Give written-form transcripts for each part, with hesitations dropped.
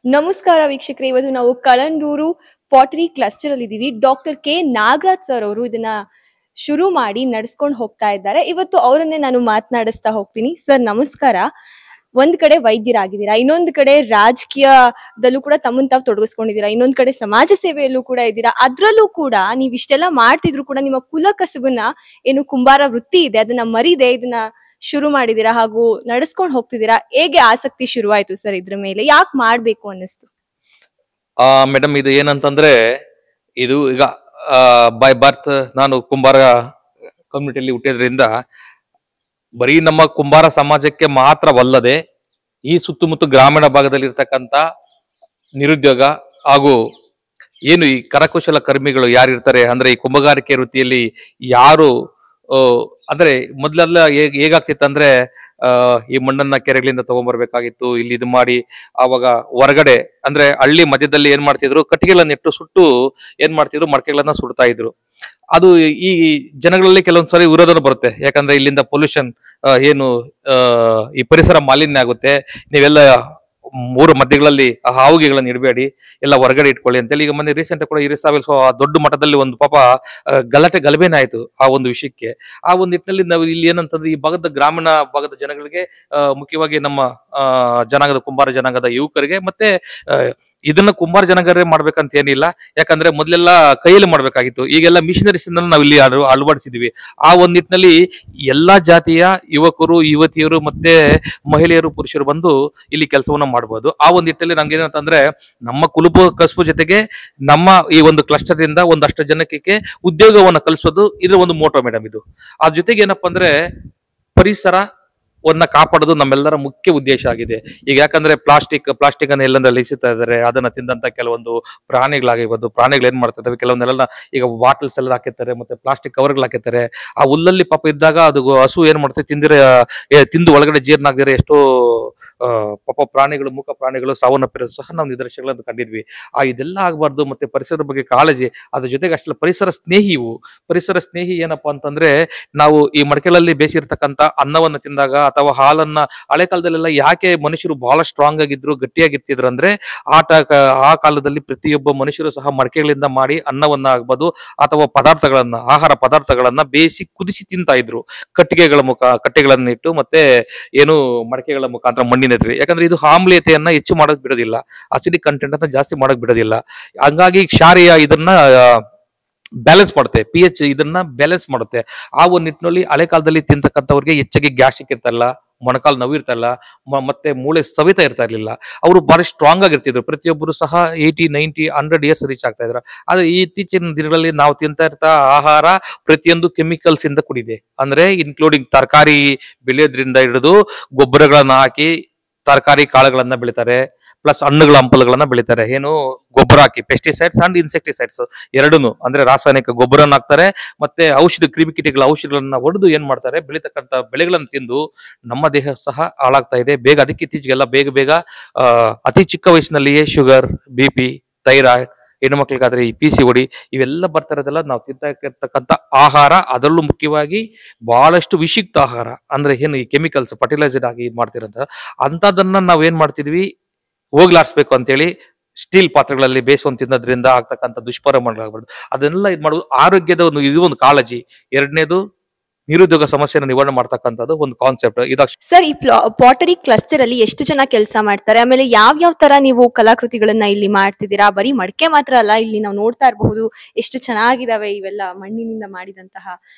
ನಮಸ್ಕಾರ ವೀಕ್ಷಕರೇ, ಇವತ್ತು ನಾವು ಕಳಂದೂರು ಪಾಟರಿ ಕ್ಲಸ್ಟರ್ ಅಲ್ಲಿ ಇದೀವಿ. ಡಾಕ್ಟರ್ ಕೆ ನಾಗರಾಜ್ ಸರ್ ಅವರು ಇದನ್ನ ಶುರು ಮಾಡಿ ನಡೆಸ್ಕೊಂಡು ಹೋಗ್ತಾ ಇದ್ದಾರೆ. ಇವತ್ತು ಅವರನ್ನೇ ನಾನು ಮಾತನಾಡಿಸ್ತಾ ಹೋಗ್ತೀನಿ. ಸರ್ ನಮಸ್ಕಾರ. ಒಂದ್ ಕಡೆ ವೈದ್ಯರಾಗಿದ್ದೀರಾ, ಇನ್ನೊಂದು ಕಡೆ ರಾಜಕೀಯದಲ್ಲೂ ಕೂಡ ತಮ್ಮನ್ ತಾವು ತೊಡಗಿಸ್ಕೊಂಡಿದ್ದೀರಾ, ಇನ್ನೊಂದ್ ಕಡೆ ಸಮಾಜ ಸೇವೆಯಲ್ಲೂ ಕೂಡ ಇದ್ದೀರಾ. ಅದ್ರಲ್ಲೂ ಕೂಡ ನೀವ್ ಇಷ್ಟೆಲ್ಲ ಮಾಡ್ತಿದ್ರು ಕೂಡ ನಿಮ್ಮ ಕುಲ ಕಸುಬನ್ನ ಏನು ಕುಂಬಾರ ವೃತ್ತಿ ಇದೆ ಅದನ್ನ ಮರಿದೆ ಇದನ್ನ ಶುರು ಮಾಡಿದೀರಾ ಹಾಗೂ ನಡೆಸ್ಕೊಂಡು ಹೋಗ್ತಿದ್ದೀರಾ. ಹೇಗೆ ಆಸಕ್ತಿ ಶುರುವಾಯ್ತು ಸರ್ ಇದ್ರ ಮೇಲೆ? ಯಾಕೆ ಮಾಡ್ಬೇಕು ಅನ್ನಿಸ್ತು? ಮೇಡಮ್, ಇದು ಏನಂತಂದ್ರೆ, ಇದು ಈಗ ಬೈ ಬರ್ತ್ ನಾನು ಕುಂಬಾರ ಕಮ್ಯುನಿಟಿಯಲ್ಲಿ ಹುಟ್ಟಿದ್ರಿಂದ ಬರೀ ನಮ್ಮ ಕುಂಬಾರ ಸಮಾಜಕ್ಕೆ ಮಾತ್ರವಲ್ಲದೆ ಈ ಸುತ್ತಮುತ್ತ ಗ್ರಾಮೀಣ ಭಾಗದಲ್ಲಿ ಇರ್ತಕ್ಕಂಥ ನಿರುದ್ಯೋಗ ಹಾಗೂ ಏನು ಈ ಕರಕುಶಲ ಕರ್ಮಿಗಳು ಯಾರಿರ್ತಾರೆ ಅಂದ್ರೆ ಈ ಕುಂಬಗಾರಿಕೆ ವೃತ್ತಿಯಲ್ಲಿ ಯಾರು ಅಂದ್ರೆ ಮೊದ್ಲೆಲ್ಲ ಹೇಗಾಗ್ತಿತ್ತು ಈ ಮಣ್ಣನ್ನ ಕೆರೆಗಳಿಂದ ತಗೊಂಡ್ಬರ್ಬೇಕಾಗಿತ್ತು, ಇಲ್ಲಿ ಇದು ಮಾಡಿ ಆವಾಗ ಹೊರಗಡೆ ಅಂದ್ರೆ ಹಳ್ಳಿ ಮಧ್ಯದಲ್ಲಿ ಏನ್ ಮಾಡ್ತಿದ್ರು, ಕಟ್ಟಿಗೆಗಳನ್ನ ಇಟ್ಟು ಸುಟ್ಟು ಏನ್ ಮಾಡ್ತಿದ್ರು, ಮಡಕೆಗಳನ್ನ ಸುಡ್ತಾ ಇದ್ರು. ಅದು ಈ ಜನಗಳಲ್ಲಿ ಕೆಲವೊಂದ್ಸರಿ ವಿರೋಧನ ಬರುತ್ತೆ. ಯಾಕಂದ್ರೆ ಇಲ್ಲಿಂದ ಪೊಲ್ಯೂಷನ್ ಏನು ಈ ಪರಿಸರ ಮಾಲಿನ್ಯ ಆಗುತ್ತೆ, ನೀವೆಲ್ಲ ಮೂರು ಮಧ್ಯಗಳಲ್ಲಿ ಹಾವುಗೆಗಳನ್ನು ಇಡಬೇಡಿ, ಎಲ್ಲ ಹೊರಗಡೆ ಇಟ್ಕೊಳ್ಳಿ ಅಂತೇಳಿ. ಈಗ ಮೊನ್ನೆ ರೀಸೆಂಟ್ ಕೂಡ ದೊಡ್ಡ ಮಟ್ಟದಲ್ಲಿ ಒಂದು ಪಾಪ ಗಲಭೆನ ಆಯ್ತು ಆ ಒಂದು ವಿಷಯಕ್ಕೆ. ಆ ಒಂದು ನಿಟ್ಟಿನಲ್ಲಿ ನಾವು ಇಲ್ಲಿ ಏನಂತಂದ್ರೆ ಈ ಭಾಗದ ಗ್ರಾಮೀಣ ಭಾಗದ ಜನಗಳಿಗೆ ಮುಖ್ಯವಾಗಿ ನಮ್ಮ ಜನಾಂಗದ ಕುಂಬಾರ ಜನಾಂಗದ ಯುವಕರಿಗೆ ಮತ್ತೆ ಇದನ್ನ ಕುಂಬಾರ ಜನಾಂಗರೇ ಮಾಡ್ಬೇಕಂತ ಏನಿಲ್ಲ. ಯಾಕಂದ್ರೆ ಮೊದಲೆಲ್ಲ ಕೈಯಲ್ಲಿ ಮಾಡ್ಬೇಕಾಗಿತ್ತು, ಈಗೆಲ್ಲ ಮಿಷನರೀಸ್ ನಾವು ಇಲ್ಲಿ ಅಳವಡಿಸಿದೀವಿ. ಆ ಒಂದ್ ನಿಟ್ಟಿನಲ್ಲಿ ಎಲ್ಲಾ ಜಾತಿಯ ಯುವಕರು ಯುವತಿಯರು ಮತ್ತೆ ಮಹಿಳೆಯರು ಪುರುಷರು ಬಂದು ಇಲ್ಲಿ ಕೆಲಸವನ್ನ ಮಾಡ್ಬೋದು. ಆ ಒಂದ್ ನಿಟ್ಟಿನಲ್ಲಿ ನಮ್ಗೆ ಏನಂತಂದ್ರೆ ನಮ್ಮ ಕುಲುಬು ಕಸುಬು ಜೊತೆಗೆ ನಮ್ಮ ಈ ಒಂದು ಕ್ಲಸ್ಟರ್ ಇಂದ ಒಂದಷ್ಟು ಜನಕ್ಕೆ ಉದ್ಯೋಗವನ್ನ ಕಲಿಸೋದು ಇದ್ರ ಒಂದು ಮೋಟೋ ಮೇಡಮ್. ಇದು ಅದ್ರ ಜೊತೆಗೆ ಏನಪ್ಪಾ ಅಂದ್ರೆ ಪರಿಸರ ಕಾಪಾಡೋದು ನಮ್ಮೆಲ್ಲರ ಮುಖ್ಯ ಉದ್ದೇಶ ಆಗಿದೆ. ಈಗ ಯಾಕಂದ್ರೆ ಪ್ಲಾಸ್ಟಿಕ್ ಅನ್ನ ಎಲ್ಲಂದ್ರೆ ಎಸಿತಾ ಇದಾರೆ, ಅದನ್ನ ತಿಂದಂತ ಕೆಲವೊಂದು ಪ್ರಾಣಿಗಳು ಏನ್ ಮಾಡ್ತಾ ಇದಾವೆ, ಕೆಲವೊಂದೆಲ್ಲ ಈಗ ಬಾಟಲ್ಸ್ ಎಲ್ಲ ಹಾಕಿರ್ತಾರೆ, ಮತ್ತೆ ಪ್ಲಾಸ್ಟಿಕ್ ಕವರ್ಗಳು ಹಾಕಿರ್ತಾರೆ. ಆ ಹುಲ್ಲಲ್ಲಿ ಪಾಪ ಇದ್ದಾಗ ಅದು ಹಸು ಏನ್ ಮಾಡ್ತಾರೆ, ತಿಂದು ಒಳಗಡೆ ಜೀರ್ಣ ಆಗದಿರೋ ಎಷ್ಟೋ ಪಾಪ ಮೂಕ ಪ್ರಾಣಿಗಳು ಸಾವನ್ನಪ್ಪಿರೋದು ಸಹ ನಾವು ನಿದರ್ಶನಗಳನ್ನು ಕಂಡಿದ್ವಿ. ಇದೆಲ್ಲ ಆಗ್ಬಾರ್ದು. ಮತ್ತೆ ಪರಿಸರದ ಬಗ್ಗೆ ಕಾಳಜಿ, ಅದ್ರ ಜೊತೆಗೆ ಅಷ್ಟೆಲ್ಲ ಪರಿಸರ ಸ್ನೇಹಿ ಏನಪ್ಪಾ ಅಂತಂದ್ರೆ, ನಾವು ಈ ಮಡಕೆಗಳಲ್ಲಿ ಬೇಯಿಸಿರ್ತಕ್ಕಂಥ ಅನ್ನವನ್ನ ತಿಂದಾಗ ಅಥವಾ ಹಾಲನ್ನ ಹಳೆ ಕಾಲದಲ್ಲೆಲ್ಲ ಯಾಕೆ ಮನುಷ್ಯರು ಬಹಳ ಸ್ಟ್ರಾಂಗ್ ಆಗಿದ್ರು, ಗಟ್ಟಿಯಾಗಿರ್ತಿದ್ರು ಅಂದ್ರೆ ಆ ಕಾಲದಲ್ಲಿ ಪ್ರತಿಯೊಬ್ಬ ಮನುಷ್ಯರು ಸಹ ಮಡಕೆಗಳಿಂದ ಮಾಡಿ ಅನ್ನವನ್ನ ಆಗ್ಬೋದು ಅಥವಾ ಆಹಾರ ಪದಾರ್ಥಗಳನ್ನ ಬೇಯಿಸಿ ಕುದಿಸಿ ತಿಂತಾ ಇದ್ರು. ಕಟ್ಟೆಗಳನ್ನ ಇಟ್ಟು ಮತ್ತೆ ಏನು ಮಡಕೆಗಳ ಮುಖಾಂತರ ಮಣ್ಣಿನ ಎದುರು. ಯಾಕಂದ್ರೆ ಇದು ಆಮ್ಲೀಯತೆಯನ್ನ ಹೆಚ್ಚು ಮಾಡಕ್ ಬಿಡೋದಿಲ್ಲ, ಅಸಿಡಿಕ್ ಕಂಟೆಂಟ್ ಅಂತ ಜಾಸ್ತಿ ಮಾಡಕ್ ಬಿಡೋದಿಲ್ಲ. ಹಂಗಾಗಿ ಕ್ಷಾರೀಯ ಇದನ್ನ ಬ್ಯಾಲೆನ್ಸ್ ಮಾಡುತ್ತೆ, pH ಇದನ್ನ ಬ್ಯಾಲೆನ್ಸ್ ಮಾಡುತ್ತೆ. ಆ ಒಂದು ನಿಟ್ಟಿನಲ್ಲಿ ಹಳೆ ಕಾಲದಲ್ಲಿ ತಿಂತಕ್ಕಂಥವ್ರಿಗೆ ಹೆಚ್ಚಾಗಿ ಗ್ಯಾಸ್ಟ್ರಿಕ್ ಇರ್ತಾರಲ್ಲ, ಮೊಣಕಾಲು ನೋವು ಇರ್ತಾರಲ್ಲ, ಮತ್ತೆ ಮೂಳೆ ಸವಿತಾ ಇರ್ತಾ ಇರ್ಲಿಲ್ಲ. ಅವರು ಬಾರಿ ಸ್ಟ್ರಾಂಗ್ ಆಗಿರ್ತಿದ್ರು. ಪ್ರತಿಯೊಬ್ಬರು ಸಹ 80, 90, 100 ಇಯರ್ಸ್ ರೀಚ್ ಆಗ್ತಾ ಇದ್ರು. ಆದ್ರೆ ಈ ಇತ್ತೀಚಿನ ದಿನಗಳಲ್ಲಿ ನಾವು ತಿಂತಾ ಇರ್ತಾ ಆಹಾರ ಪ್ರತಿಯೊಂದು ಕೆಮಿಕಲ್ಸ್ ಇಂದ ಕೂಡಿದೆ. ಅಂದ್ರೆ ಇನ್ಕ್ಲೂಡಿಂಗ್ ತರಕಾರಿ ಬೆಳೆಯೋದ್ರಿಂದ ಹಿಡಿದು ಗೊಬ್ಬರಗಳನ್ನ ಹಾಕಿ ತರಕಾರಿ ಕಾಳುಗಳನ್ನ ಬೆಳಿತಾರೆ, ಪ್ಲಸ್ ಹಣ್ಣುಗಳ ಹಂಪಲುಗಳನ್ನ ಬೆಳಿತಾರೆ. ಏನು ಗೊಬ್ಬರ ಹಾಕಿ, ಪೆಸ್ಟಿಸೈಡ್ಸ್ ಅಂಡ್ ಇನ್ಸೆಕ್ಟಿಸೈಡ್ಸ್ ಎರಡೂನು, ಅಂದ್ರೆ ರಾಸಾಯನಿಕ ಗೊಬ್ಬರನ್ನ ಹಾಕ್ತಾರೆ, ಮತ್ತೆ ಕ್ರಿಮಿಕೀಟಗಳ ಔಷಧಿಗಳನ್ನ ಹೊಡೆದು ಏನ್ ಮಾಡ್ತಾರೆ, ಬೆಳಿತಕ್ಕಂಥ ಬೆಳೆಗಳನ್ನ ತಿಂದು ನಮ್ಮ ದೇಹ ಸಹ ಹಾಳಾಗ್ತಾ ಇದೆ. ಅದಕ್ಕೆ ಇತ್ತೀಚೆಗೆಲ್ಲ ಬೇಗ ಅತಿ ಚಿಕ್ಕ ವಯಸ್ಸಿನಲ್ಲಿಯೇ ಶುಗರ್, BP, ಥೈರಾಯ್ಡ್, ಹೆಣ್ಣು ಮಕ್ಳಿಗಾದ್ರೆ ಈ PCOD ಇವೆಲ್ಲ ಬರ್ತಾ ಇರೋದೆಲ್ಲ ನಾವು ತಿಂತಾ ಇರ್ತಕ್ಕಂಥ ಆಹಾರ. ಅದರಲ್ಲೂ ಮುಖ್ಯವಾಗಿ ಬಹಳಷ್ಟು ವಿಷಯುಕ್ತ ಆಹಾರ, ಅಂದ್ರೆ ಏನು ಈ ಕೆಮಿಕಲ್ಸ್ ಫರ್ಟಿಲೈಸರ್ ಆಗಿ ಮಾಡ್ತಿರೋಂಥ ಅಂತದನ್ನ ನಾವ್ ಏನ್ ಮಾಡ್ತಿದ್ವಿ, ಹೋಗ್ಲಾಡ್ಸ್ಬೇಕು ಅಂತೇಳಿ ಸ್ಟೀಲ್ ಪಾತ್ರೆಗಳಲ್ಲಿ ಬೇಯಿಸುವಂತ ತಿನ್ನೋದ್ರಿಂದ ಆಗ್ತಕ್ಕಂಥ ದುಷ್ಪರಿಣಾಮಗಳಾಗಬಾರ್ದು. ಅದನ್ನೆಲ್ಲ ಮಾಡೋದು ಆರೋಗ್ಯದ ಒಂದು ಕಾಳಜಿ. ಎರಡನೇದು ನಿರುದ್ಯೋಗ ಸಮಸ್ಯೆನ ನಿವಾರಣೆ ಮಾಡ್ತಕ್ಕಂಥದ್ದು ಒಂದು ಕಾನ್ಸೆಪ್ಟ್. ಸರ್, ಈ ಪಾಟರಿ ಕ್ಲಸ್ಟರ್ ಅಲ್ಲಿ ಎಷ್ಟು ಜನ ಕೆಲಸ ಮಾಡ್ತಾರೆ? ಆಮೇಲೆ ಯಾವ ತರ ನೀವು ಕಲಾಕೃತಿಗಳನ್ನ ಇಲ್ಲಿ ಮಾಡ್ತಿದ್ದೀರಾ? ಬರೀ ಮಡಕೆ ಮಾತ್ರ ಅಲ್ಲ, ಇಲ್ಲಿ ನಾವು ನೋಡ್ತಾ ಇರಬಹುದು ಎಷ್ಟು ಚೆನ್ನಾಗಿದಾವೆ ಇವೆಲ್ಲ ಮಣ್ಣಿನಿಂದ ಮಾಡಿದಂತಹ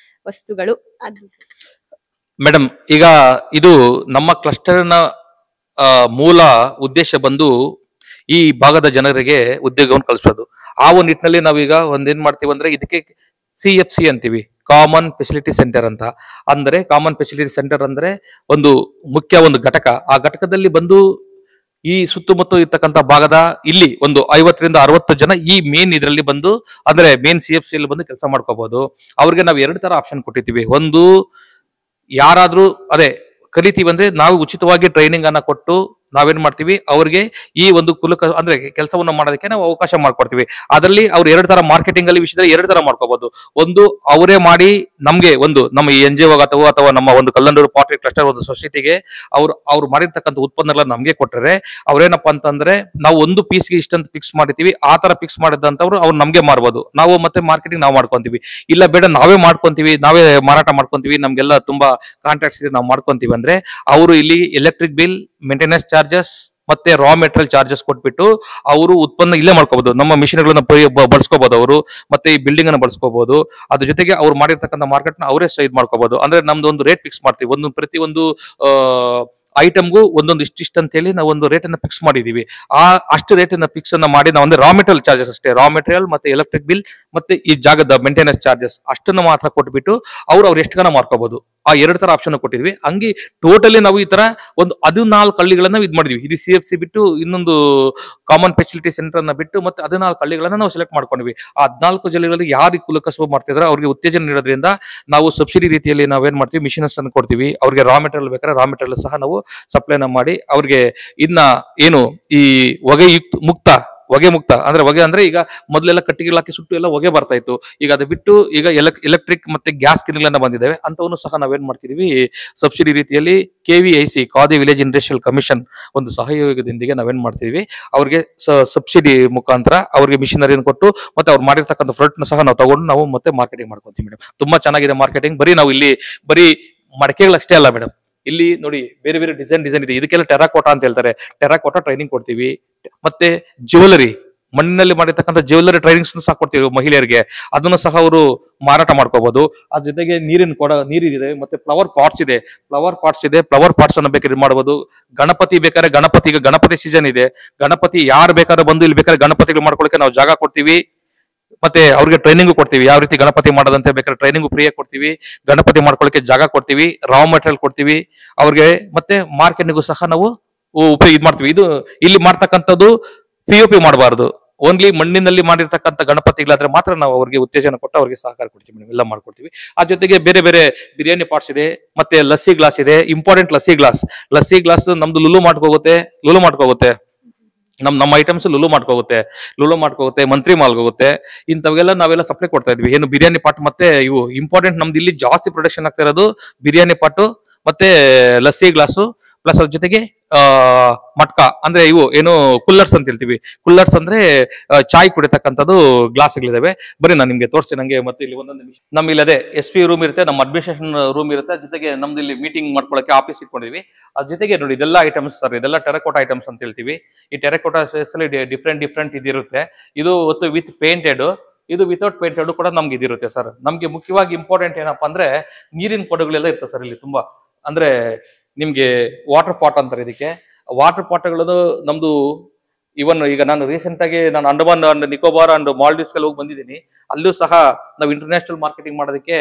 ವಸ್ತುಗಳು. ಅದು ಮೇಡಮ್, ಈಗ ಇದು ನಮ್ಮ ಕ್ಲಸ್ಟರ್ನ ಮೂಲ ಉದ್ದೇಶ ಬಂದು ಈ ಭಾಗದ ಜನರಿಗೆ ಉದ್ಯೋಗವನ್ನು ಕಲಿಸೋದು. ಆ ಒಂದು ನಿಟ್ಟಿನಲ್ಲಿ ನಾವೀಗ ಒಂದೇನ್ ಮಾಡ್ತೀವಿ ಅಂದ್ರೆ, ಇದಕ್ಕೆ CFC ಅಂತೀವಿ, ಕಾಮನ್ ಫೆಸಿಲಿಟಿ ಸೆಂಟರ್ ಅಂತ. ಅಂದ್ರೆ ಕಾಮನ್ ಫೆಸಿಲಿಟಿ ಸೆಂಟರ್ ಅಂದ್ರೆ ಒಂದು ಮುಖ್ಯ ಒಂದು ಘಟಕ. ಆ ಘಟಕದಲ್ಲಿ ಬಂದು ಈ ಸುತ್ತಮುತ್ತ ಇರ್ತಕ್ಕಂಥ ಭಾಗದ ಇಲ್ಲಿ ಒಂದು 50 ರಿಂದ 60 ಜನ ಈ ಮೇನ್ ಇದರಲ್ಲಿ ಬಂದು, ಅಂದ್ರೆ ಮೇನ್ CFC ಅಲ್ಲಿ ಬಂದು ಕೆಲಸ ಮಾಡ್ಕೋಬಹುದು. ಅವ್ರಿಗೆ ನಾವು 2 ತರ ಆಪ್ಷನ್ ಕೊಟ್ಟಿದ್ದೀವಿ. ಒಂದು, ಯಾರಾದ್ರೂ ಕಲಿತೀವಿ ಅಂದ್ರೆ ನಾವು ಉಚಿತವಾಗಿ ಟ್ರೈನಿಂಗ್ ಅನ್ನ ಕೊಟ್ಟು ನಾವೇನ್ ಮಾಡ್ತೀವಿ ಅವ್ರಿಗೆ ಈ ಒಂದು ಅಂದ್ರೆ ಕೆಲಸವನ್ನು ಮಾಡೋದಕ್ಕೆ ನಾವು ಅವಕಾಶ ಮಾಡ್ಕೊಡ್ತೀವಿ. ಅದರಲ್ಲಿ ಅವ್ರು 2 ತರ ಮಾರ್ಕೆಟಿಂಗ್ ಅಲ್ಲಿ ವಿಷಯದಲ್ಲಿ 2 ತರ ಮಾಡ್ಕೋಬಹುದು. ಒಂದು ಅವರೇ ಮಾಡಿ ನಮ್ಗೆ ಒಂದು ನಮ್ಮ NGO ಅಥವಾ ನಮ್ಮ ಒಂದು ಕಲ್ಲಂದೂರು ಪಾಟ್ರಿ ಕ್ಲಸ್ಟರ್ ಒಂದು ಸೊಸೈಟಿಗೆ ಅವ್ರು ಮಾಡಿರ್ತಕ್ಕಂಥ ಉತ್ಪನ್ನಗಳನ್ನ ನಮ್ಗೆ ಕೊಟ್ಟರೆ ಅವ್ರೇನಪ್ಪಾ ಅಂತಂದ್ರೆ ನಾವು ಒಂದು ಪೀಸ್ಗೆ ಇಷ್ಟಂತ ಫಿಕ್ಸ್ ಮಾಡಿರ್ತೀವಿ. ಆ ತರ ಫಿಕ್ಸ್ ಮಾಡಿದಂತವ್ರು ಅವ್ರು ನಮ್ಗೆ ಮಾರ್ಬೋದು. ನಾವು ಮತ್ತೆ ಮಾರ್ಕೆಟಿಂಗ್ ನಾವು ಮಾಡ್ಕೊಂತೀವಿ. ಇಲ್ಲ ಬೇಡ ನಾವೇ ಮಾಡ್ಕೊಂತೀವಿ, ನಾವೇ ಮಾರಾಟ ಮಾಡ್ಕೊಂತೀವಿ, ನಮ್ಗೆಲ್ಲ ತುಂಬಾ ಕಾಂಟ್ರಾಕ್ಟ್ಸ್ ಇದೆ, ನಾವು ಮಾಡ್ಕೊಂತೀವಿ ಅಂದ್ರೆ ಅವರು ಇಲ್ಲಿ ಎಲೆಕ್ಟ್ರಿಕ್ ಬಿಲ್, ಮೇಂಟೆನೆನ್ಸ್ ಚಾರ್ಜಸ್ ಮತ್ತೆ ರಾ ಮೆಟೀರಿಯಲ್ ಚಾರ್ಜಸ್ ಕೊಟ್ಬಿಟ್ಟು ಅವರು ಉತ್ಪನ್ನ ಇಲ್ಲೇ ಮಾಡ್ಕೋಬಹುದು. ನಮ್ಮ ಮಿಷಿನ್ಗಳನ್ನ ಬಳಸ್ಕೋಬಹುದು ಅವರು, ಮತ್ತೆ ಈ ಬಿಲ್ಡಿಂಗ್ ಅನ್ನ ಬಳಸ್ಕೋಬಹುದು. ಅದ್ರ ಜೊತೆಗೆ ಅವ್ರು ಮಾಡಿರ್ತಕ್ಕಂಥ ಮಾರ್ಕೆಟ್ ನ ಅವರೇ ಇದ್ ಮಾಡ್ಕೋಬಹುದು. ಅಂದ್ರೆ ನಮ್ದು ಒಂದು ರೇಟ್ ಫಿಕ್ಸ್ ಮಾಡ್ತೀವಿ. ಪ್ರತಿ ಒಂದು ಐಟಮ್ಗೂ ಒಂದೊಂದು ಇಷ್ಟಿಷ್ಟ ಅಂತ ಹೇಳಿ ನಾವು ಒಂದು ರೇಟ್ ಅನ್ನ ಫಿಕ್ಸ್ ಮಾಡಿದೀವಿ. ಅಷ್ಟು ರೇಟ್ ಅನ್ನ ಫಿಕ್ಸ್ ಅನ್ನ ಮಾಡಿ ನಾವು ಅಂದ್ರೆ ರಾ ಮೆಟೀರಿಯಲ್ ಚಾರ್ಜಸ್ ಅಷ್ಟೇ, ರಾ ಮೆಟೀರಿಯಲ್ ಮತ್ತೆ ಎಲೆಕ್ಟ್ರಿಕ್ ಬಿಲ್ ಮತ್ತೆ ಈ ಜಾಗದ ಮೇಂಟೆನೆನ್ಸ್ ಚಾರ್ಜಸ್ ಅಷ್ಟನ್ನ ಮಾತ್ರ ಕೊಟ್ಬಿಟ್ಟು ಅವ್ರು ಎಷ್ಟು ಗನ ಮಾಡ್ಕೋಬಹುದು. ಆ 2 ತರ ಆಪ್ಷನ್ ಕೊಟ್ಟಿದ್ವಿ. ಹಂಗೆ ಟೋಟಲಿ ನಾವು ಈ ತರ ಒಂದು 14 ಹಳ್ಳಿಗಳನ್ನ ಇದ್ ಮಾಡಿದ್ವಿ. ಇದು CFC ಬಿಟ್ಟು ಇನ್ನೊಂದು ಕಾಮನ್ ಫೆಸಿಲಿಟಿ ಸೆಂಟರ್ ಅನ್ನ ಬಿಟ್ಟು ಮತ್ತೆ 14 ಹಳ್ಳಿಗಳನ್ನ ನಾವು ಸೆಲೆಕ್ಟ್ ಮಾಡ್ಕೊಂಡ್ವಿ. ಆ 14 ಜಿಲ್ಲೆಗಳಲ್ಲಿ ಯಾರು ಕುಲಕಸಬು ಮಾಡ್ತಿದ್ರೆ ಅವ್ರಿಗೆ ಉತ್ತೇಜನ ನೀಡೋದ್ರಿಂದ ನಾವು ಸಬ್ಸಿಡಿ ರೀತಿಯಲ್ಲಿ ನಾವೇನ್ ಮಾಡ್ತೀವಿ, ಮಿಷಿನಸ್ ಅನ್ನು ಕೊಡ್ತೀವಿ. ಅವ್ರಿಗೆ ರಾ ಮೆಟೀರಿಯಲ್ ಬೇಕಾದ್ರೆ ರಾ ಮೆಟೀರಿಯಲ್ ಸಹ ನಾವು ಸಪ್ಲೈನ ಮಾಡಿ ಅವ್ರಿಗೆ ಇನ್ನ ಏನು ಈ ಹೊಗೆ ಮುಕ್ತ ಅಂದ್ರೆ ಈಗ ಮೊದಲೆಲ್ಲ ಕಟ್ಟಿಗೆ ಹಾಕಿ ಸುಟ್ಟು ಎಲ್ಲ ಹೊಗೆ ಬರ್ತಾ ಇತ್ತು. ಈಗ ಅದು ಬಿಟ್ಟು ಈಗ ಎಲೆಕ್ಟ್ರಿಕ್ ಮತ್ತೆ ಗ್ಯಾಸ್ ಕಿನ್ಗಳನ್ನ ಬಂದಿದ್ದಾವೆ. ಅಂತವನ್ನು ಸಹ ನಾವೇನ್ ಮಾಡ್ತಿದೀವಿ, ಸಬ್ಸಿಡಿ ರೀತಿಯಲ್ಲಿ KVIC khadi village industrial commission ಒಂದು ಸಹಯೋಗದೊಂದಿಗೆ ನಾವೇನ್ ಮಾಡ್ತೀವಿ, ಅವ್ರಿಗೆ ಸಬ್ಸಿಡಿ ಮುಖಾಂತರ ಅವ್ರಿಗೆ ಮಿಷನರಿಯನ್ನು ಕೊಟ್ಟು ಮತ್ತೆ ಅವ್ರು ಮಾಡಿರ್ತಕ್ಕಂಥ ಪ್ರಾಡಕ್ಟ್ ಸಹ ನಾವು ತಗೊಂಡು ನಾವು ಮತ್ತೆ ಮಾರ್ಕೆಟಿಂಗ್ ಮಾಡ್ಕೊತೀವಿ ಮೇಡಮ್. ತುಂಬಾ ಚೆನ್ನಾಗಿದೆ ಮಾರ್ಕೆಟಿಂಗ್. ನಾವು ಇಲ್ಲಿ ಬರೀ ಮಡಕೆಗಳಷ್ಟೇ ಅಲ್ಲ ಮೇಡಮ್, ಇಲ್ಲಿ ನೋಡಿ ಬೇರೆ ಬೇರೆ ಡಿಸೈನ್ ಇದೆ. ಇದಕ್ಕೆಲ್ಲ ಟೆರಾಕೋಟಾ ಅಂತ ಹೇಳ್ತಾರೆ. ಟೆರಾಕೋಟಾ ಟ್ರೈನಿಂಗ್ ಕೊಡ್ತೀವಿ. ಮತ್ತೆ ಜ್ಯುವೆಲರಿ, ಮಣ್ಣಿನಲ್ಲಿ ಮಾಡಿರ್ತಕ್ಕಂಥ ಜ್ಯುವೆಲರಿ ಟ್ರೈನಿಂಗ್ಸ್ ಸಹ ಕೊಡ್ತೀವಿ ಮಹಿಳೆಯರಿಗೆ. ಅದನ್ನು ಸಹ ಅವರು ಮಾರಾಟ ಮಾಡ್ಕೋಬಹುದು. ಅದ್ರ ಜೊತೆಗೆ ನೀರಿದೆ, ಮತ್ತೆ ಫ್ಲವರ್ ಪಾಟ್ಸ್ ಇದೆ. ಫ್ಲವರ್ ಪಾಟ್ಸ್ ಅನ್ನ ಬೇಕಾದ್ರೆ ಮಾಡಬಹುದು. ಗಣಪತಿ ಬೇಕಾದ್ರೆ ಈಗ ಗಣಪತಿ ಸೀಸನ್ ಇದೆ. ಗಣಪತಿ ಯಾರು ಬೇಕಾದ್ರೆ ಬಂದು ಇಲ್ಲಿ ಬೇಕಾದ್ರೆ ಗಣಪತಿಗಳು ಮಾಡ್ಕೊಳ್ಳೋಕೆ ನಾವು ಜಾಗ ಕೊಡ್ತೀವಿ. ಮತ್ತೆ ಅವ್ರಿಗೆ ಟ್ರೈನಿಂಗ್ ಕೊಡ್ತೀವಿ. ಯಾವ ರೀತಿ ಗಣಪತಿ ಮಾಡೋದಂತೆ ಬೇಕಾದ್ರೆ ಟ್ರೈನಿಂಗ್ ಫ್ರೀ ಆಗಿ ಕೊಡ್ತೀವಿ. ಗಣಪತಿ ಮಾಡ್ಕೊಳ್ಳೋಕೆ ಜಾಗ ಕೊಡ್ತೀವಿ, ರಾ ಮೆಟೀರಿಯಲ್ ಕೊಡ್ತೀವಿ ಅವ್ರಿಗೆ. ಮತ್ತೆ ಮಾರ್ಕೆಟಿಂಗು ಸಹ ನಾವು ಇದ್ ಮಾಡ್ತೀವಿ. ಇದು ಇಲ್ಲಿ ಮಾಡ್ತಕ್ಕಂಥದ್ದು POP ಮಾಡಬಾರ್ದು. ಓನ್ಲಿ ಮಣ್ಣಿನಲ್ಲಿ ಮಾಡಿರ್ತಕ್ಕಂಥ ಗಣಪತಿಗಳಾದ್ರೆ ಮಾತ್ರ ನಾವು ಅವ್ರಿಗೆ ಉತ್ತೇಜನ ಕೊಟ್ಟು ಅವ್ರಿಗೆ ಸಹಕಾರ ಕೊಡ್ತೀವಿ, ಎಲ್ಲ ಮಾಡ್ಕೊಡ್ತೀವಿ. ಅದ್ರ ಜೊತೆಗೆ ಬೇರೆ ಬೇರೆ ಬಿರಿಯಾನಿ ಪಾಟ್ಸ್ ಇದೆ, ಮತ್ತೆ ಲಸ್ಸಿ ಗ್ಲಾಸ್ ಇದೆ. ಇಂಪಾರ್ಟೆಂಟ್ ಲಸ್ಸಿ ಗ್ಲಾಸ್ ನಮ್ದು ಲುಲು ಮಾಡ್ಕೋಗುತ್ತೆ. ನಮ್ಮ ಐಟಮ್ಸ್ ಲುಲು ಮಾಡ್ಕೋಗುತ್ತೆ, ಮಂತ್ರಿ ಮಾಲ್ಗೆ ಹೋಗುತ್ತೆ. ಇಂಥವೆಲ್ಲ ನಾವೆಲ್ಲ ಸಪ್ಲೈ ಕೊಡ್ತಾ ಇದ್ವಿ. ಏನು ಬಿರಿಯಾನಿ ಪಾಟ್ ಮತ್ತೆ ಇವು ಇಂಪಾರ್ಟೆಂಟ್. ನಮ್ದು ಇಲ್ಲಿ ಜಾಸ್ತಿ ಪ್ರೊಡಕ್ಷನ್ ಆಗ್ತಾ ಇರೋದು ಬಿರಿಯಾನಿ ಪಾಟು ಮತ್ತೆ ಲಸ್ಸಿ ಗ್ಲಾಸು, ಪ್ಲಸ್ ಅದ್ರ ಜೊತೆಗೆ ಮಟ್ಕ ಅಂದ್ರೆ ಇವು ಏನು ಕುಲ್ಲರ್ಸ್ ಅಂತ ಹೇಳ್ತೀವಿ. ಕುಲ್ಲರ್ಸ್ ಅಂದ್ರೆ ಚಾಯ್ ಕುಡಿತಕ್ಕಂಥದ್ದು ಗ್ಲಾಸ್ಗಳಿದಾವೆ. ಬರೀ ನಾನು ನಿಮ್ಗೆ ತೋರಿಸ್ತೀನಿ. ನಂಗೆ ಮತ್ತೆ ಇಲ್ಲಿ ಒಂದೊಂದು ನಮ್ ಇಲ್ಲದೆ SP ರೂಮ್ ಇರುತ್ತೆ, ನಮ್ಮ ಅಡ್ಮಿನಿಸ್ಟ್ರೇಷನ್ ರೂಮ್ ಇರುತ್ತೆ. ಜೊತೆಗೆ ನಮ್ದು ಇಲ್ಲಿ ಮೀಟಿಂಗ್ ಮಾಡ್ಕೊಳ್ಳೋಕೆ ಆಫೀಸ್ ಇಟ್ಕೊಂಡಿದ್ವಿ. ಅದ್ರ ಜೊತೆಗೆ ನೋಡಿ ಇದೆಲ್ಲ ಐಟಮ್ಸ್ ಸರ್, ಇದೆಲ್ಲ ಟೆರಕೋಟಾ ಐಟಮ್ಸ್ ಅಂತ ಹೇಳ್ತೀವಿ. ಈ ಟೆರಕೋಟಾ ಅಲ್ಲಿ ಡಿಫ್ರೆಂಟ್ ಇದಿರುತ್ತೆ. ಇದು ವಿತ್ ಪೇಂಟೆಡ್, ಇದು ವಿತೌಟ್ ಪೇಂಟೆಡ್ ಕೂಡ ನಮ್ಗೆ ಇದಿರುತ್ತೆ ಸರ್. ನಮ್ಗೆ ಮುಖ್ಯವಾಗಿ ಇಂಪಾರ್ಟೆಂಟ್ ಏನಪ್ಪಾ ಅಂದ್ರೆ ನೀರಿನ ಕೊಡಗಳೆಲ್ಲ ಇರ್ತದೆ ಸರ್ ಇಲ್ಲಿ ತುಂಬಾ. ಅಂದ್ರೆ ನಿಮ್ಗೆ ವಾಟರ್ ಪಾಟ್ ಅಂತಾರೆ ಇದಕ್ಕೆ. ವಾಟರ್ ಪಾಟ್ಗಳು ನಮ್ದು ಇವನ್ ಈಗ ನಾನು ರೀಸೆಂಟ್ ಆಗಿ ನಾನು ಅಂಡಮಾನ್ ಅಂಡ್ ನಿಕೋಬಾರ್ ಅಂಡ್ ಮಾಲ್ಡೀವ್ಸ್ ಹೋಗಿ ಬಂದಿದ್ದೀನಿ. ಅಲ್ಲೂ ಸಹ ನಾವು ಇಂಟರ್ನ್ಯಾಷನಲ್ ಮಾರ್ಕೆಟಿಂಗ್ ಮಾಡೋದಕ್ಕೆ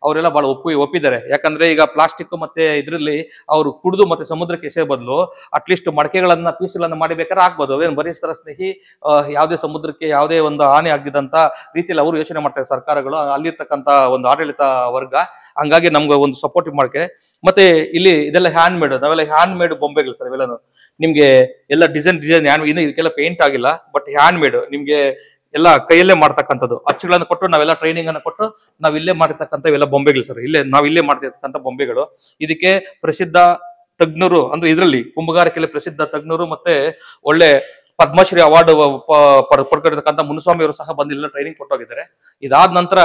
ಅವರೆಲ್ಲ ಬಹಳ ಒಪ್ಪಿದ್ದಾರೆ. ಯಾಕಂದ್ರೆ ಈಗ ಪ್ಲಾಸ್ಟಿಕ್ ಮತ್ತೆ ಇದ್ರಲ್ಲಿ ಅವರು ಕುಡಿದು ಮತ್ತೆ ಸಮುದ್ರಕ್ಕೆ ಎಸೆ ಬದಲು ಅಟ್ಲೀಸ್ಟ್ ಮಡಕೆಗಳನ್ನ ಪೀಸ್ಗಳನ್ನ ಮಾಡಿಬೇಕಾದ್ರೆ ಆಗ್ಬೋದು. ಅವೇನು ಬರೀ ತರ ಸ್ನೇಹಿ ಯಾವುದೇ ಸಮುದ್ರಕ್ಕೆ ಯಾವುದೇ ಒಂದು ಹಾನಿ ಆಗದಿದ್ದಂತ ರೀತಿಯಲ್ಲಿ ಅವರು ಯೋಚನೆ ಮಾಡ್ತಾರೆ ಸರ್ಕಾರಗಳು, ಅಲ್ಲಿರ್ತಕ್ಕಂಥ ಒಂದು ಆಡಳಿತ ವರ್ಗ. ಹಂಗಾಗಿ ನಮ್ಗೆ ಒಂದು ಸಪೋರ್ಟಿವ್ ಮಾಡಕ್ಕೆ. ಮತ್ತೆ ಇಲ್ಲಿ ಇದೆಲ್ಲ ಹ್ಯಾಂಡ್ ಮೇಡ್, ನಾವೆಲ್ಲ ಹ್ಯಾಂಡ್ ಮೇಡ್ ಬೊಂಬೆಗಳು ಸರ್ ಇವೆಲ್ಲ. ನಿಮ್ಗೆ ಎಲ್ಲ ಡಿಸೈನ್ ಇನ್ನು ಇದಕ್ಕೆಲ್ಲ ಪೇಂಟ್ ಆಗಿಲ್ಲ, ಬಟ್ ಹ್ಯಾಂಡ್ ಮೇಡ್ ನಿಮ್ಗೆ ಎಲ್ಲ ಕೈಯಲ್ಲೇ ಮಾಡ್ತಕ್ಕಂಥದ್ದು. ಅಚ್ಚುಗಳನ್ನು ಕೊಟ್ಟು ನಾವೆಲ್ಲ ಟ್ರೈನಿಂಗ್ ಅನ್ನು ಕೊಟ್ಟು ನಾವ್ ಇಲ್ಲೇ ಮಾಡಿರ್ತಕ್ಕಂಥ ಇವೆಲ್ಲ ಬೊಂಬೆಗಳು ಸರ್. ನಾವಿಲ್ಲೇ ಮಾಡ್ತಿರ್ತಕ್ಕಂಥ ಬೊಂಬೆಗಳು. ಇದಕ್ಕೆ ಪ್ರಸಿದ್ಧ ತಜ್ಞರು ಅಂದ್ರೆ ಇದರಲ್ಲಿ ಕುಂಭಗಾರಿಕೆಯಲ್ಲಿ ಪ್ರಸಿದ್ಧ ತಜ್ಞರು ಮತ್ತೆ ಒಳ್ಳೆ ಪದ್ಮಶ್ರೀ ಅವಾರ್ಡ್ ಪಡ್ಕೊಂಡಿರ್ತಕ್ಕಂಥ ಮುನುಸ್ವಾಮಿ ಅವರು ಸಹ ಬಂದು ಇಲ್ಲೆಲ್ಲ ಟ್ರೈನಿಂಗ್ ಕೊಟ್ಟೋಗಿದ್ದಾರೆ. ಇದಾದ ನಂತರ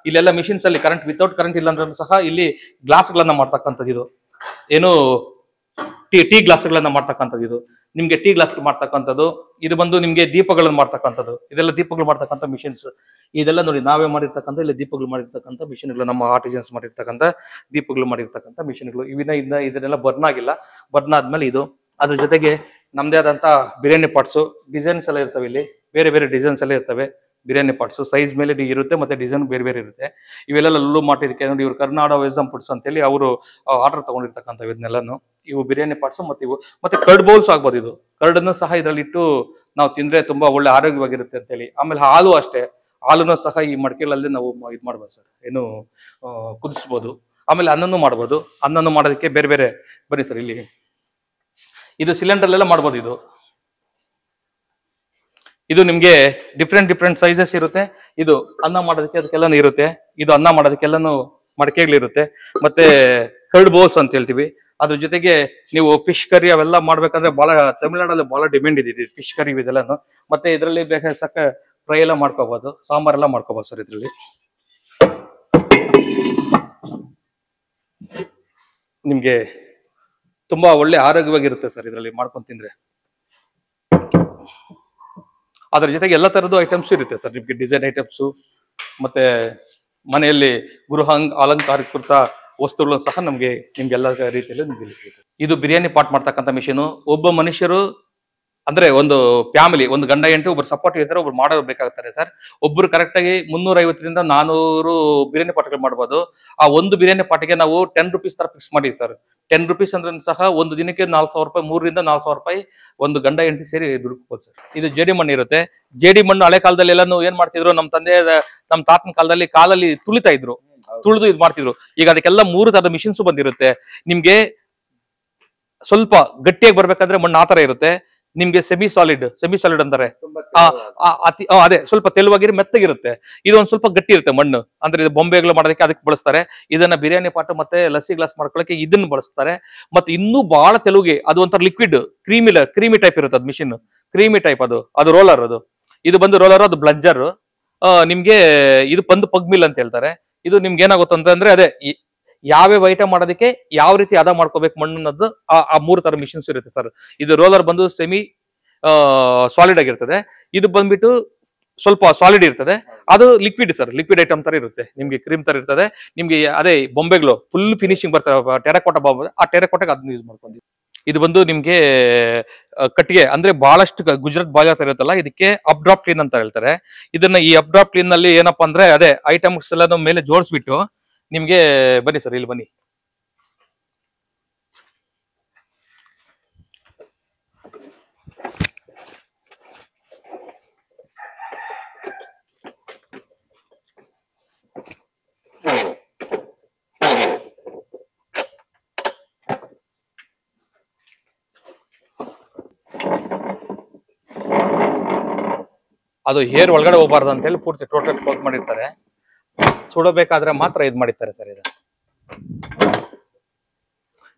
ಇಲ್ಲೆಲ್ಲ ಮಿಷಿನ್ಸ್ ಅಲ್ಲಿ ವಿತೌಟ್ ಕರೆಂಟ್ ಇಲ್ಲ ಅಂದ್ರೂ ಸಹ ಇಲ್ಲಿ ಗ್ಲಾಸ್ ಗಳನ್ನ ಮಾಡ್ತಕ್ಕಂಥದ್ದು. ಇದು ಏನು ಟೀ ಗ್ಲಾಸ್ಗಳನ್ನ ಮಾಡ್ತಕ್ಕಂಥದ್ದು. ಇದು ನಿಮ್ಗೆ ಟೀ ಗ್ಲಾಸ್ ಮಾಡ್ತಕ್ಕಂಥದ್ದು. ಇದು ಬಂದು ನಿಮ್ಗೆ ದೀಪಗಳನ್ನು ಮಾಡ್ತಕ್ಕಂಥದ್ದು. ಇದೆಲ್ಲ ದೀಪಗಳು ಮಾಡ್ತಕ್ಕಂಥ ಮಿಷಿನ್ಸ್. ಇದೆಲ್ಲ ನೋಡಿ ನಾವೇ ಮಾಡಿರ್ತಕ್ಕಂಥ ಇಲ್ಲಿ ದೀಪಗಳು ಮಾಡಿರ್ತಕ್ಕಂಥ ಮಿಷಿನ್ಗಳು, ನಮ್ಮ ಆರ್ಟಿಸನ್ಸ್ ಮಾಡಿರ್ತಕ್ಕಂಥ ದೀಪಗಳು ಮಾಡಿರ್ತಕ್ಕಂಥ ಮಿಷಿನ್ಗಳು. ಇದನ್ನೆಲ್ಲ ಬರ್ನ್ ಆಗಿಲ್ಲ. ಬರ್ನ್ ಆದ್ಮೇಲೆ ಇದು. ಅದ್ರ ಜೊತೆಗೆ ನಮ್ದೇ ಆದಂತ ಬಿರಿಯಾನಿ ಪಾಟ್ಸು ಡಿಸೈನ್ಸ್ ಎಲ್ಲ ಇರ್ತವೆ. ಇಲ್ಲಿ ಬೇರೆ ಬೇರೆ ಡಿಸೈನ್ಸ್ ಎಲ್ಲ ಇರ್ತವೆ. ಬಿರಿಯಾನಿ ಪಾಟ್ಸ್ ಸೈಜ್ ಮೇಲೆ ಇರುತ್ತೆ, ಮತ್ತೆ ಡಿಸೈನ್ ಬೇರೆ ಬೇರೆ ಇರುತ್ತೆ. ಇವೆಲ್ಲ ಲುಲು ಮಾಡಿದಕ್ಕೆ ನೋಡಿ ಇವರು ಕರ್ನಾಡ ವೆಸ್ಡಮ್ ಫುಡ್ಸ್ ಅಂತ ಹೇಳಿ ಅವರು ಆರ್ಡರ್ ತಗೊಂಡಿರ್ತಕ್ಕಂಥ ಇದನ್ನೆಲ್ಲಾನು. ಇವು ಬಿರಿಯಾನಿ ಪಾಟ್ಸ್ ಮತ್ತೆ ಇವು ಮತ್ತೆ ಕರ್ಡ್ ಬೌಲ್ಸ್ ಆಗ್ಬೋದು. ಇದು ಕರ್ಡನ್ನು ಸಹ ಇದರಲ್ಲಿ ಇಟ್ಟು ನಾವು ತಿಂದ್ರೆ ತುಂಬಾ ಒಳ್ಳೆ ಆರೋಗ್ಯವಾಗಿರುತ್ತೆ ಅಂತ ಹೇಳಿ. ಆಮೇಲೆ ಹಾಲು ಅಷ್ಟೇ, ಹಾಲನ್ನು ಸಹ ಈ ಮಡಿಕೆಗಳಲ್ಲಿ ನಾವು ಇದು ಮಾಡ್ಬೋದು ಸರ್, ಏನು ಕುದಿಸ್ಬೋದು. ಆಮೇಲೆ ಅನ್ನನೂ ಮಾಡ್ಬೋದು. ಅನ್ನನೂ ಮಾಡೋದಕ್ಕೆ ಬೇರೆ ಬೇರೆ ಬನ್ನಿ ಸರ್ ಇಲ್ಲಿ ಇದು ಸಿಲಿಂಡರ್ ಎಲ್ಲ ಮಾಡ್ಬೋದು. ಇದು ನಿಮ್ಗೆ ಡಿಫ್ರೆಂಟ್ ಸೈಜಸ್ ಇರುತ್ತೆ. ಇದು ಅನ್ನ ಮಾಡೋದಕ್ಕೆ ಅದಕ್ಕೆಲ್ಲಾನು ಇರುತ್ತೆ. ಇದು ಅನ್ನ ಮಾಡೋದಕ್ಕೆಲ್ಲಾನು ಮಡಕೆಗಳಿರುತ್ತೆ. ಮತ್ತೆ ಕರ್ಡ್ ಬೌಲ್ಸ್ ಅಂತ ಹೇಳ್ತೀವಿ. ಅದ್ರ ಜೊತೆಗೆ ನೀವು ಫಿಶ್ ಕರಿ ಅವೆಲ್ಲ ಮಾಡ್ಬೇಕಂದ್ರೆ ಬಹಳ ತಮಿಳ್ನಾಡಲ್ಲಿ ಬಹಳ ಡಿಮ್ಯಾಂಡ್ ಇದೆ ಫಿಶ್ ಕರಿ ಇದೆಲ್ಲಾನು. ಮತ್ತೆ ಇದರಲ್ಲಿ ಬೇಕಾದ ಫ್ರೈ ಎಲ್ಲ ಮಾಡ್ಕೋಬಹುದು, ಸಾಂಬಾರೆಲ್ಲ ಮಾಡ್ಕೋಬಹುದು ಸರ್. ಇದ್ರಲ್ಲಿ ನಿಮ್ಗೆ ತುಂಬಾ ಒಳ್ಳೆ ಆರೋಗ್ಯವಾಗಿರುತ್ತೆ ಸರ್ ಇದರಲ್ಲಿ ಮಾಡ್ಕೊಂಡು ತಿಂದ್ರೆ. ಅದ್ರ ಜೊತೆಗೆ ಎಲ್ಲ ತರದ್ದು ಐಟಮ್ಸ್ ಇರುತ್ತೆ ಸರ್. ನಿಮ್ಗೆ ಡಿಸೈನ್ ಐಟಮ್ಸ್ ಮತ್ತೆ ಮನೆಯಲ್ಲಿ ಗೃಹ ಅಲಂಕಾರಿಕೃತ ವಸ್ತುಗಳು ಸಹ ನಿಮ್ಗೆಲ್ಲ ರೀತಿಯಲ್ಲಿ ನಿಮ್ಗೆ ಸಿಗುತ್ತೆ. ಇದು ಬಿರಿಯಾನಿ ಪಾಟ್ ಮಾಡ್ತಕ್ಕಂಥ ಮಿಷಿನ್. ಒಬ್ಬ ಮನುಷ್ಯರು ಅಂದ್ರೆ ಒಂದು ಫ್ಯಾಮಿಲಿ, ಒಂದು ಗಂಡ ಹೆಂಡತಿ ಒಬ್ರು ಸಪೋರ್ಟ್ ಇರ್ತಾರೆ, ಒಬ್ರು ಮಾಡೋರು ಬೇಕಾಗ್ತಾರೆ ಸರ್. ಒಬ್ರು ಕರೆಕ್ಟ್ ಆಗಿ 350ರಿಂದ 400 ಬಿರಿಯಾನಿ ಪಾಟ್ಗಳು ಮಾಡ್ಬೋದು. ಆ ಒಂದು ಬಿರಿಯಾನಿ ಪಾಟಿಗೆ ನಾವು 10 ರೂಪೀಸ್ ತರ ಫಿಕ್ಸ್ ಮಾಡಿದ್ವಿ ಸರ್. 10 ರೂಪೀಸ್ ಅಂದ್ರೆ ಸಹ ಒಂದು ದಿನಕ್ಕೆ 4,000 ರೂಪಾಯಿ, 3ರಿಂದ 4,000 ರೂಪಾಯಿ ಒಂದು ಗಂಡ ಹೆಂಡತಿ ಸೇರಿ ದುಡ್ಕೋಬಹುದು ಸರ್. ಇದು ಜೇಡಿ ಮಣ್ಣು ಇರುತ್ತೆ. ಜೇಡಿ ಮಣ್ಣು ಹಳೆ ಕಾಲದಲ್ಲಿ ಎಲ್ಲಾನು ಏನ್ ಮಾಡ್ತಿದ್ರು, ನಮ್ಮ ತಾತನ ಕಾಲದಲ್ಲಿ ಕಾಲಲ್ಲಿ ತುಳಿತಾ ಇದ್ರು, ತುಳಿದು ಇದು ಮಾಡ್ತಿದ್ರು. ಈಗ ಅದಕ್ಕೆಲ್ಲ 3 ತರದ ಮಿಷಿನ್ಸ್ ಬಂದಿರುತ್ತೆ. ನಿಮ್ಗೆ ಸ್ವಲ್ಪ ಗಟ್ಟಿಯಾಗಿ ಬರ್ಬೇಕಂದ್ರೆ ಮಣ್ಣು ಆತರ ಇರುತ್ತೆ. ನಿಮ್ಗೆ ಸೆಮಿ ಸಾಲಿಡ್ ಅಂತಾರೆ. ಅದೇ ಸ್ವಲ್ಪ ತೆಳುವಾಗಿರಿ ಮೆತ್ತಗಿರುತ್ತೆ. ಇದೊಂದು ಸ್ವಲ್ಪ ಗಟ್ಟಿ ಇರುತ್ತೆ ಮಣ್ಣು. ಅಂದ್ರೆ ಇದು ಬೊಂಬೆಗಳು ಮಾಡೋದಕ್ಕೆ ಅದಕ್ಕೆ ಬಳಸ್ತಾರೆ. ಇದನ್ನ ಬಿರಿಯಾನಿ ಪಾಟ್ ಮತ್ತೆ ಲಸ್ಸಿ ಗ್ಲಾಸ್ ಮಾಡ್ಕೊಳಕ್ಕೆ ಇದನ್ನ ಬಳಸ್ತಾರೆ. ಮತ್ತೆ ಇನ್ನೂ ಬಹಳ ತೆಲುಗಿ ಅದು ಒಂಥರ ಲಿಕ್ವಿಡ್ ಕ್ರೀಮಿ ಟೈಪ್ ಇರುತ್ತೆ ಅದು ಮಿಷಿನ್. ಕ್ರೀಮಿ ಟೈಪ್ ಅದು ರೋಲರ್. ಇದು ಬಂದು ರೋಲರ್, ಅದು ಬ್ಲಂಜರ್. ನಿಮ್ಗೆ ಇದು ಬಂದು ಪಗ್ ಮಿಲ್ ಅಂತ ಹೇಳ್ತಾರೆ. ಇದು ನಿಮ್ಗೆ ಏನಾಗುತ್ತೆ ಅಂತಂದ್ರೆ ಅದೇ ಯಾವ್ಯಾವ ಐಟಮ್ ಮಾಡೋದಕ್ಕೆ ಯಾವ ರೀತಿ ಅದ ಮಾಡ್ಕೋಬೇಕು ಮಣ್ಣನ್ನದ್ದು ಆ 3 ತರ ಮಿಷಿನ್ಸ್ ಇರುತ್ತೆ ಸರ್. ಇದು ರೋಲರ್ ಬಂದು ಸೆಮಿ ಸಾಲಿಡ್ ಆಗಿರ್ತದೆ. ಇದು ಬಂದ್ಬಿಟ್ಟು ಸ್ವಲ್ಪ ಸಾಲಿಡ್ ಇರ್ತದೆ. ಅದು ಲಿಕ್ವಿಡ್ ಸರ್, ಲಿಕ್ವಿಡ್ ಐಟಮ್ ತರ ಇರುತ್ತೆ. ನಿಮ್ಗೆ ಕ್ರೀಮ್ ತರ ಇರ್ತದೆ. ನಿಮ್ಗೆ ಅದೇ ಬೊಂಬೆಗಳು ಫುಲ್ ಫಿನಿಶಿಂಗ್ ಬರ್ತವೆ, ಟೆರಕೋಟ ಬಾಂಬೆ, ಆ ಟೆರಕೋಟಗೆ ಅದನ್ನ ಯೂಸ್ ಮಾಡ್ಕೊಂಡು. ಇದು ಬಂದು ನಿಮ್ಗೆ ಕಟ್ಟಿಗೆ ಅಂದ್ರೆ ಬಹಳಷ್ಟು ಗುಜರಾತ್ ಬಾಜಾ ಇರುತ್ತಲ್ಲ, ಇದಕ್ಕೆ ಅಪ್ ಡ್ರಾಪ್ ಕ್ಲೀನ್ ಅಂತ ಹೇಳ್ತಾರೆ. ಇದನ್ನ ಈ ಅಪ್ ಡ್ರಾಪ್ ಕ್ಲೀನ್ ನಲ್ಲಿ ಏನಪ್ಪಾ ಅಂದ್ರೆ ಅದೇ ಐಟಮ್ಸ್ ಎಲ್ಲ ಮೇಲೆ ಜೋಡಿಸ್ಬಿಟ್ಟು ನಿಮ್ಗೆ ಬನ್ನಿ ಸರ್, ಇಲ್ಲಿ ಬನ್ನಿ. ಅದು ಹೇರ್ ಒಳಗಡೆ ಹೋಗಬಾರ್ದು ಅಂತ ಹೇಳಿ ಪೂರ್ತಿ ಟೋಟಲ್ ಕ್ಲೋಸ್ ಮಾಡಿರ್ತಾರೆ. ಸುಡಬೇಕಾದ್ರೆ ಮಾತ್ರ ಇದು ಮಾಡಿರ್ತಾರೆ ಸರ್. ಇದು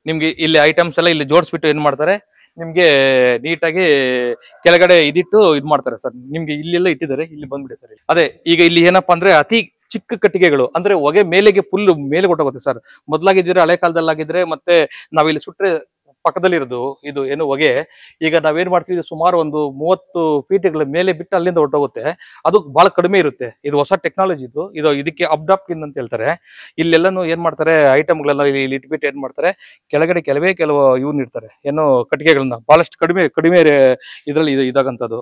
ನಿಮ್ಗೆ ಇಲ್ಲಿ ಐಟಮ್ಸ್ ಎಲ್ಲ ಇಲ್ಲಿ ಜೋಡಿಸ್ಬಿಟ್ಟು ಏನ್ ಮಾಡ್ತಾರೆ, ನಿಮ್ಗೆ ನೀಟಾಗಿ ಕೆಳಗಡೆ ಇದಿಟ್ಟು ಇದು ಮಾಡ್ತಾರೆ ಸರ್. ನಿಮ್ಗೆ ಇಲ್ಲೆಲ್ಲ ಇಟ್ಟಿದ್ದಾರೆ, ಇಲ್ಲಿ ಬಂದ್ಬಿಡಿ ಸರ್. ಅದೇ ಈಗ ಇಲ್ಲಿ ಏನಪ್ಪಾ ಅಂದ್ರೆ ಅತಿ ಚಿಕ್ಕ ಕಟ್ಟಿಗೆಗಳು ಅಂದ್ರೆ ಹೊಗೆ ಮೇಲೆಗೆ ಫುಲ್ ಮೇಲೆ ಕೊಟ್ಟೋಗುತ್ತೆ ಸರ್. ಮೊದ್ಲಾಗಿದ್ರೆ ಹಳೆ ಕಾಲದಲ್ಲಾಗಿದ್ರೆ ಮತ್ತೆ ನಾವಿಲ್ಲಿ ಸುಟ್ರೆ ಪಕ್ಕದಲ್ಲಿ ಇರೋದು ಇದು ಏನು ಹೊಗೆ. ಈಗ ನಾವೇನ್ ಮಾಡ್ತೀವಿ, ಸುಮಾರು ಒಂದು 30 ಫೀಟ್ಗಳ ಮೇಲೆ ಬಿಟ್ಟು ಅಲ್ಲಿಂದ ಹೊರಟೋಗುತ್ತೆ. ಅದು ಬಹಳ ಕಡಿಮೆ ಇರುತ್ತೆ. ಇದು ಹೊಸ ಟೆಕ್ನಾಲಜಿ. ಇದಕ್ಕೆ ಅಬ್ಡಾಪ್ಟಿನ್ ಅಂತ ಹೇಳ್ತಾರೆ. ಇಲ್ಲೆಲ್ಲಾನು ಏನ್ ಮಾಡ್ತಾರೆ, ಐಟಮ್ಗಳೆಲ್ಲ ಇಲ್ಲಿ ಇಟ್ಬಿಟ್ಟು ಏನ್ ಮಾಡ್ತಾರೆ, ಕೆಳಗಡೆ ಕೆಲವು ಇವನ್ ಇರ್ತಾರೆ, ಏನೋ ಕಟ್ಟಿಗೆಗಳನ್ನ ಬಹಳಷ್ಟು ಕಡಿಮೆ ಇದ್ರಲ್ಲಿ ಇದಾಗಂತದ್ದು.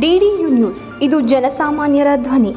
DDU ನ್ಯೂಸ್, ಇದು ಜನಸಾಮಾನ್ಯರ ಧ್ವನಿ.